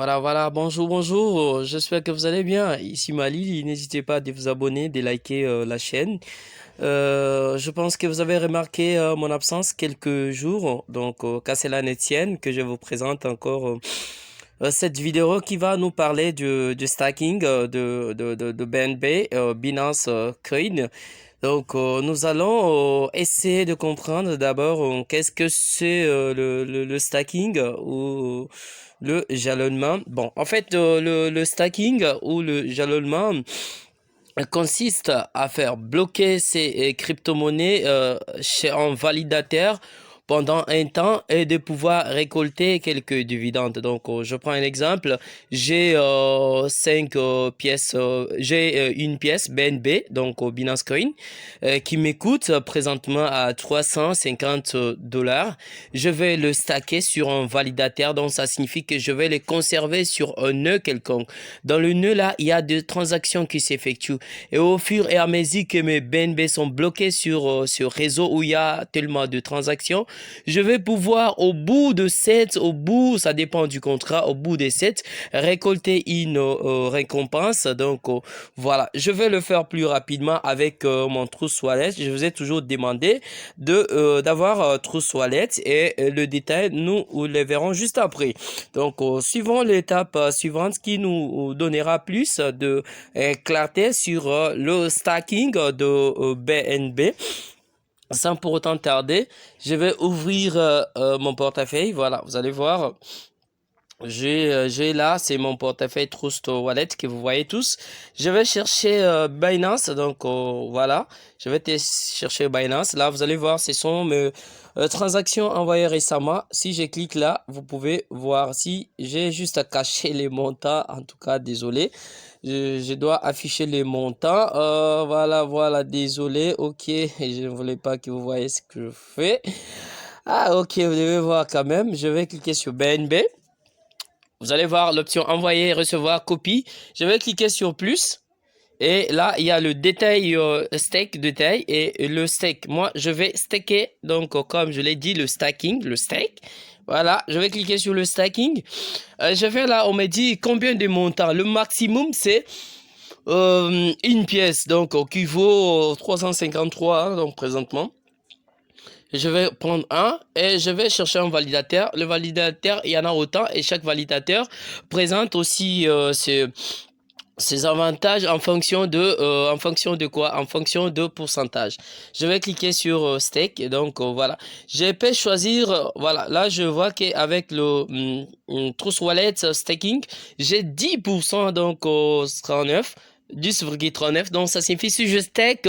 Voilà, bonjour, j'espère que vous allez bien. Ici Mali, n'hésitez pas à vous abonner, de liker la chaîne. Je pense que vous avez remarqué mon absence quelques jours, donc qu'à cela ne tienne, que je vous présente encore cette vidéo qui va nous parler du stacking de BNB, Binance Coin. Donc, nous allons essayer de comprendre d'abord qu'est-ce que c'est le stacking ou le jalonnement. Bon, en fait, le stacking ou le jalonnement consiste à faire bloquer ces crypto-monnaies chez un validateur pendant un temps et de pouvoir récolter quelques dividendes. Donc, je prends un exemple. J'ai cinq pièces, j'ai une pièce BNB, donc au Binance Coin, qui m'écoute présentement à 350 dollars. Je vais le stacker sur un validateur, donc ça signifie que je vais les conserver sur un nœud quelconque. Dans le nœud là, il y a des transactions qui s'effectuent. Et au fur et à mesure que mes BNB sont bloqués sur ce réseau où il y a tellement de transactions, je vais pouvoir ça dépend du contrat, au bout des 7, récolter une récompense. Donc voilà, je vais le faire plus rapidement avec mon Trust Wallet. Je vous ai toujours demandé d'avoir Trust Wallet et le détail, nous le verrons juste après. Donc suivons l'étape suivante qui nous donnera plus de clarté sur le stacking de BNB. Sans pour autant tarder, je vais ouvrir mon portefeuille. Voilà, vous allez voir. J'ai là, c'est mon portefeuille Trust Wallet que vous voyez tous. Je vais chercher Binance, donc voilà. Je vais chercher Binance. Là, vous allez voir, ce sont mes transactions envoyées récemment. Si je clique là, vous pouvez voir si j'ai juste à cacher les montants. En tout cas, désolé. Je dois afficher les montants. Voilà, désolé. Ok, je ne voulais pas que vous voyez ce que je fais. Ah, ok, vous devez voir quand même. Je vais cliquer sur BNB. Vous allez voir l'option envoyer, recevoir, copie. Je vais cliquer sur plus. Et là, il y a le détail stake détail et le stake. Moi, je vais stacker. Donc, comme je l'ai dit, le stacking, le stake. Voilà, je vais cliquer sur le stacking. Je vais là, on me dit combien de montants. Le maximum, c'est une pièce. Donc, qui vaut 353, hein, donc présentement. Je vais prendre un et je vais chercher un validateur. Le validateur, il y en a autant et chaque validateur présente aussi ses avantages en fonction de quoi? En fonction de pourcentage. Je vais cliquer sur stake et donc voilà. Je peux choisir, voilà, là je vois qu'avec le Trust Wallet staking, j'ai 10% donc au 39. 10,39, donc ça signifie si je stake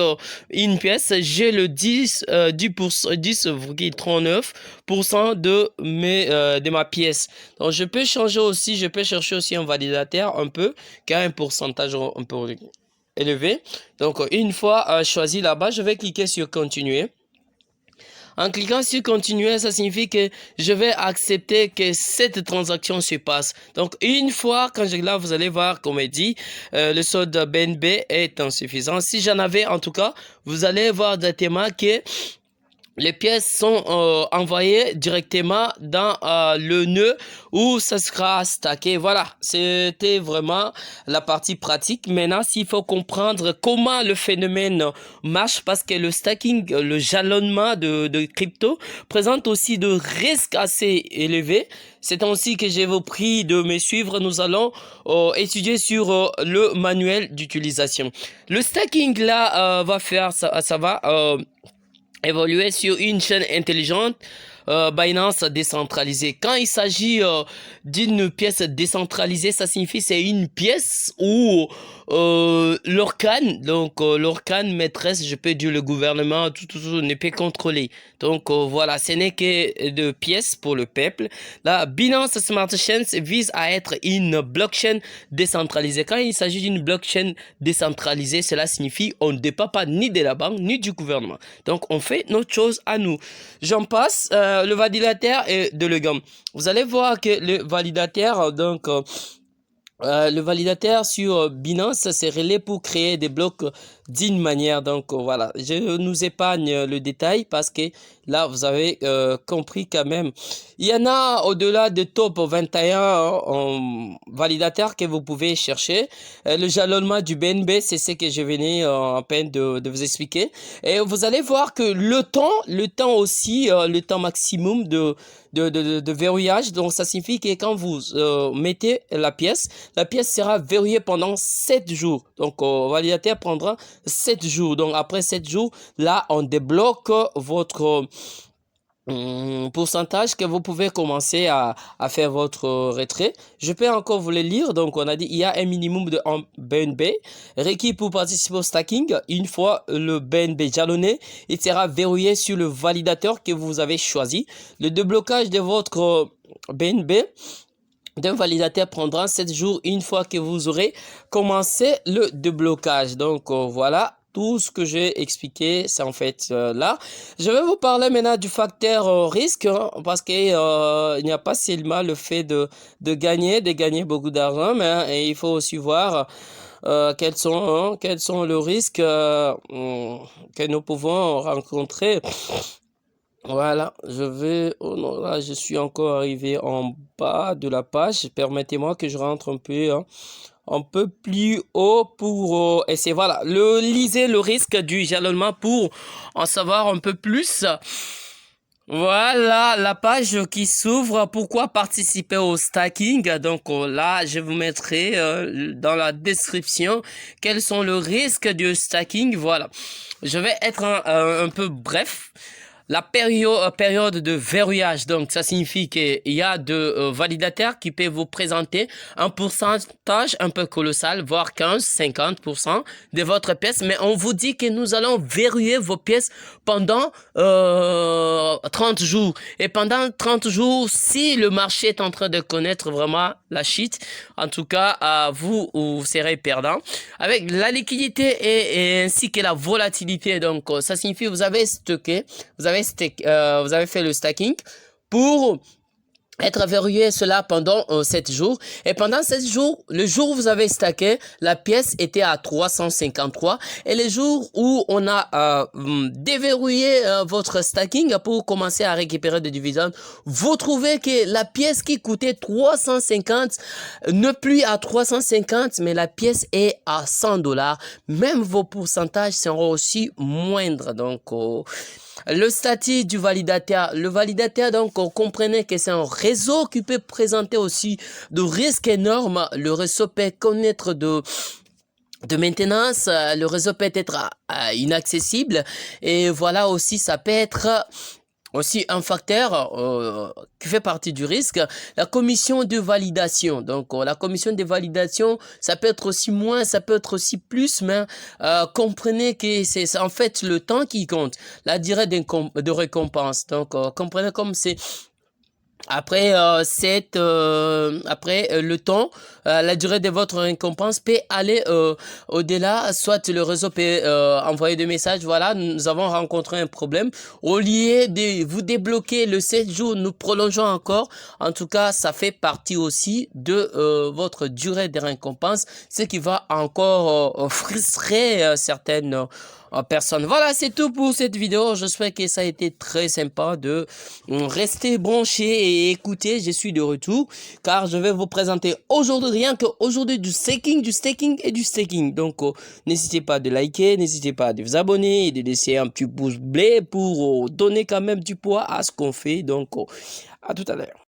une pièce, j'ai le 10,39% de ma pièce. Donc je peux changer aussi, je peux chercher aussi un validateur un peu qui a un pourcentage un peu élevé. Donc une fois choisi là-bas, je vais cliquer sur continuer. En cliquant sur continuer, ça signifie que je vais accepter que cette transaction se passe. Donc, une fois, là, vous allez voir, comme il dit, le solde BNB est insuffisant. Si j'en avais, en tout cas, vous allez voir directement que les pièces sont envoyées directement dans le nœud où ça sera stacké. Voilà, c'était vraiment la partie pratique. Maintenant, s'il faut comprendre comment le phénomène marche, parce que le stacking, le jalonnement de crypto présente aussi de risques assez élevés. C'est ainsi que je vous prie de me suivre. Nous allons étudier sur le manuel d'utilisation. Le stacking là va faire ça va évoluer sur une chaîne intelligente Binance décentralisée. Quand il s'agit d'une pièce décentralisée, ça signifie c'est une pièce où l'organe, donc l'organe maîtresse, je peux dire le gouvernement, tout ne peut contrôler. Donc voilà, ce n'est que de pièces pour le peuple. La Binance Smart Chain vise à être une blockchain décentralisée. Quand il s'agit d'une blockchain décentralisée, cela signifie on ne dépend pas ni de la banque ni du gouvernement. Donc on fait notre chose à nous. J'en passe le validateur et de Legam. Vous allez voir que le validateur, le validateur sur Binance, c'est relais pour créer des blocs d'une manière. Donc voilà, je nous épargne le détail parce que là, vous avez compris quand même. Il y en a au-delà de top 21 validateurs que vous pouvez chercher. Le jalonnement du BNB, c'est ce que je venais à peine de vous expliquer. Et vous allez voir que le temps aussi, le temps maximum de verrouillage, donc ça signifie que quand vous mettez la pièce sera verrouillée pendant 7 jours. Donc, validateur prendra 7 jours. Donc, après 7 jours, là, on débloque votre pourcentage que vous pouvez commencer à faire votre retrait. Je peux encore vous le lire. Donc, on a dit il y a un minimum de BNB requis pour participer au stacking. Une fois le BNB jalonné, il sera verrouillé sur le validateur que vous avez choisi. Le déblocage de votre BNB d'un validateur prendra 7 jours une fois que vous aurez commencé le déblocage. Donc, voilà. Tout ce que j'ai expliqué, c'est en fait là. Je vais vous parler maintenant du facteur risque, hein, parce que il n'y a pas seulement le fait de gagner beaucoup d'argent, mais il faut aussi voir quels sont les risques que nous pouvons rencontrer. Voilà, oh non, là, je suis encore arrivé en bas de la page. Permettez-moi que je rentre un peu plus haut pour essayer. Voilà, lisez le risque du jalonnement pour en savoir un peu plus. Voilà la page qui s'ouvre. Pourquoi participer au stacking? Donc là, je vous mettrai dans la description quels sont les risques du stacking. Voilà, je vais être un peu bref. La période de verrouillage, donc ça signifie qu'il y a de validateurs qui peuvent vous présenter un pourcentage un peu colossal, voire 15-50% de votre pièce, mais on vous dit que nous allons verrouiller vos pièces pendant 30 jours. Et pendant 30 jours, si le marché est en train de connaître vraiment la shit, en tout cas, vous serez perdant. Avec la liquidité et ainsi que la volatilité, donc ça signifie que vous avez stocké, vous avez fait le stacking pour être verrouillé cela pendant 7 jours. Et pendant 7 jours, le jour où vous avez stacké, la pièce était à 353. Et les jours où on a déverrouillé votre stacking pour commencer à récupérer des dividendes, vous trouvez que la pièce qui coûtait 350 ne plus à 350, mais la pièce est à 100 $. Même vos pourcentages seront aussi moindres. Donc, le statut du validateur. Le validateur, donc, on comprenait que c'est un réseau qui peut présenter aussi de risques énormes. Le réseau peut connaître de maintenance, le réseau peut être inaccessible et voilà aussi ça peut être aussi un facteur qui fait partie du risque, la commission de validation. Donc la commission de validation, ça peut être aussi moins, ça peut être aussi plus, mais comprenez que c'est en fait le temps qui compte, la durée de récompense. Donc comprenez comme c'est après le temps, la durée de votre récompense peut aller au-delà, soit le réseau peut envoyer des messages, voilà, nous avons rencontré un problème. Au lieu de vous débloquer le 7 jours, nous prolongeons encore. En tout cas, ça fait partie aussi de votre durée de récompense, ce qui va encore frustrer certaines personnes. Voilà, c'est tout pour cette vidéo. J'espère que ça a été très sympa de rester branché et écouter. Je suis de retour car je vais vous présenter aujourd'hui, rien qu'aujourd'hui, du staking et du staking. Donc, n'hésitez pas de liker, n'hésitez pas de vous abonner et de laisser un petit pouce bleu pour donner quand même du poids à ce qu'on fait. Donc, à tout à l'heure.